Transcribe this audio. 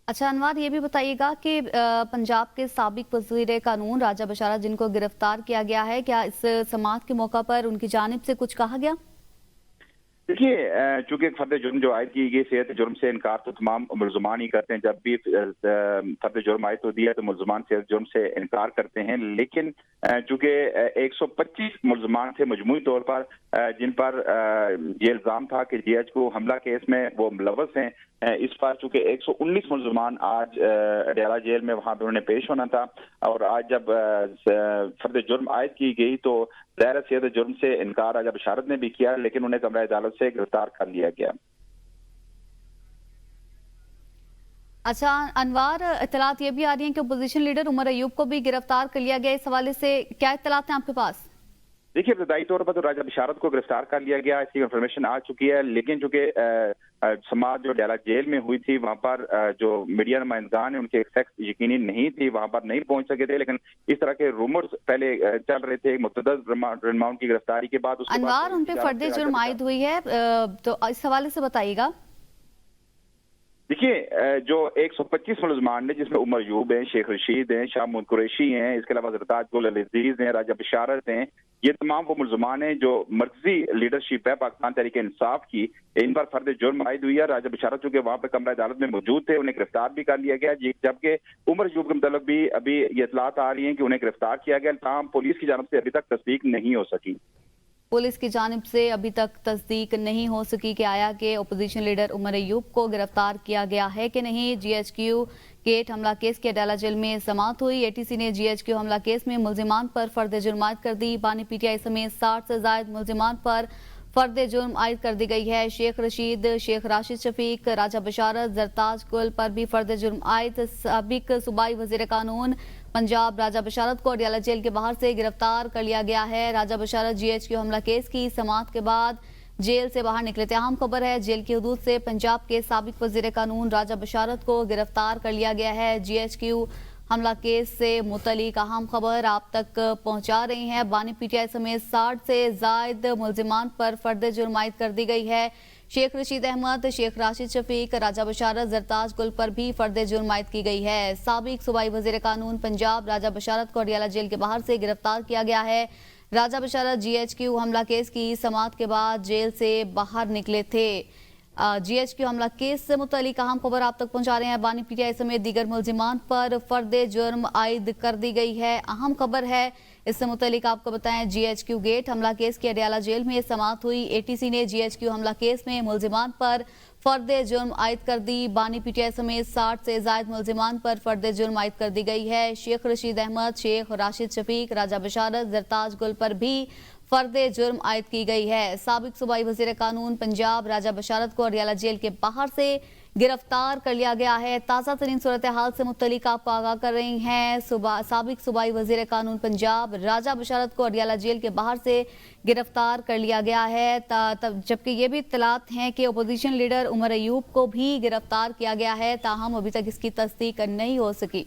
अच्छा अनवर, ये भी बताइएगा कि पंजाब के साबिक वज़ीर कानून राजा बशारत जिनको गिरफ्तार किया गया है, क्या इस समाअत के मौका पर उनकी जानिब से कुछ कहा गया? देखिए, चूंकि फर्द जुर्म जो आयद की गई सेहत जुर्म से इनकार तो तमाम मुलजमान ही करते हैं। जब भी फर्द जुर्म आयद होती है तो मुलजमान सेहत जुर्म से इनकार करते हैं, लेकिन चूंकि 125 मुलजमान थे मजमूई तौर पर जिन पर ये इल्जाम था कि जीएच को हमला केस में वो मुलव्वस हैं, इस पर चूंकि 119 मुलजमान आज अडयाला जेल में वहां पर उन्हें पेश होना था। और आज जब फर्द जुर्म आयद की गई तो ज़ाहिर सेहत जुर्म से इनकार राजा बशारत ने भी किया, लेकिन उन्हें कमरा अदालत से गिरफ्तार कर लिया गया। अच्छा अनवर, इत्तलात ये भी आ रही हैं कि अपोजिशन लीडर उमर अयूब को भी गिरफ्तार कर लिया गया। इस हवाले से क्या इत्तलात हैं आपके पास? देखिए, इब्तदाई तौर पर तो राजा बशारत को गिरफ्तार कर लिया गया, इसकी इंफॉर्मेशन आ चुकी है, लेकिन चूंकि समाज जो अडयाला जेल में हुई थी वहां पर जो मीडिया नुमाइंदगान है उनकी एक्सेस यकीनी नहीं थी, वहां पर नहीं पहुंच सके थे। लेकिन इस तरह के रूमर्स पहले चल रहे थे मुतअद्दिद रहनुमाओं की गिरफ्तारी के बाद। अनवर, उन पे फर्द जुर्म आयद हुई है, तो इस हवाले से बताइएगा। देखिए, जो 125 मुलजमान ने जिसमें उमर अयूब हैं, शेख रशीद हैं, शाह महमूद कुरैशी हैं, इसके अलावा जरताज गुल अजीज हैं, राजा बशारत हैं, ये तमाम वो मुलजमान हैं जो मरकजी लीडरशिप है पाकिस्तान तहरीक इंसाफ की, इन पर फर्द जुर्म आयद हुई है। राजा बशारत चूंकि वहां पर कमरा अदालत में मौजूद थे, उन्हें गिरफ्तार भी कर लिया गया, जबकि उमर अयूब के मतलब भी अभी ये इतलात आ रही है कि उन्हें गिरफ्तार किया गया, ताहम पुलिस की जानब से अभी तक तस्दीक नहीं हो सकी। पुलिस की जानिब से अभी तक तस्दीक नहीं हो सकी कि आया कि अपोजिशन लीडर उमर अयूब को गिरफ्तार किया गया है कि नहीं। जीएचक्यू गेट हमला केस की अडयाला जेल में समाअत हुई। एटीसी ने जीएचक्यू हमला केस में मुलजिमान पर फर्द जुर्म आयद कर दी। बानी पीटीआई समेत 60 से ज्यादा मुलजिमान पर फर्द जुर्म आयद कर दी गई है। शेख रशीद, शेख राशिद शफीक, राजा बशारत, जरताज गुल पर भी फर्द जुर्म आयद। साबिक सूबाई वजीर कानून पंजाब राजा बशारत को अडयाला जेल के बाहर से गिरफ्तार कर लिया गया है। राजा बशारत जीएचक्यू हमला केस की समाअत के बाद जेल से बाहर निकले थे। अहम खबर है, जेल की हदूद से पंजाब के साबिक वजीर कानून राजा बशारत को गिरफ्तार कर लिया गया है। जीएचक्यू हमला केस से मुतलिक अहम खबर आप तक पहुंचा रही हैं। बानी पीटीआई समेत 60 से ज्यादा मुलजिमान पर फर्द जुर्म आयद कर दी गई है। शेख रशीद अहमद, शेख राशिद शफीक, राजा बशारत, जरताज गुल पर भी फर्द जुर्म आयद की गई है। साबिक सूबाई वजीर कानून पंजाब राजा बशारत को अडयाला जेल के बाहर से गिरफ्तार किया गया है। राजा बशारत जीएचक्यू हमला केस की समाअत के बाद जेल से बाहर निकले थे। जीएचक्यू हमला केस से मुतल्लिक अहम खबर आप तक पहुंचा रहे हैं। बानी पीटीआई समेत दीगर मुलजिमान पर फर्द जुर्म आयद कर दी गई है। अहम खबर है, इससे मुतल्लिक आपको बताएं, जीएचक्यू गेट हमला केस की अडयाला जेल में समाअत हुई। एटीसी ने जीएचक्यू हमला केस में मुलजिमान पर फर्द जुर्म आयद कर दी। बानी पीटीआई समेत 60 से ज्यादा मुलजिमान पर फर्द जुर्म आयद कर दी गई है। शेख रशीद अहमद, शेख राशिद शफीक, राजा बशारत, जरताज गुल पर भी फर्द जुर्म आयद की गई है। साबिक सूबाई वजीर कानून पंजाब राजा बशारत को अडयाला जेल के बाहर से गिरफ्तार कर लिया गया है। ताज़ा तरीन सूरत हाल से मुतल्लिक आपको आगाह कर रही हैं। साबिक सूबाई वजीर कानून पंजाब राजा बशारत को अडयाला जेल के बाहर से गिरफ्तार कर लिया गया है। जबकि ये भी इत्तलात हैं कि अपोजिशन लीडर उमर अयूब को भी गिरफ्तार किया गया है, ताहम अभी तक इसकी तस्दीक नहीं हो सकी।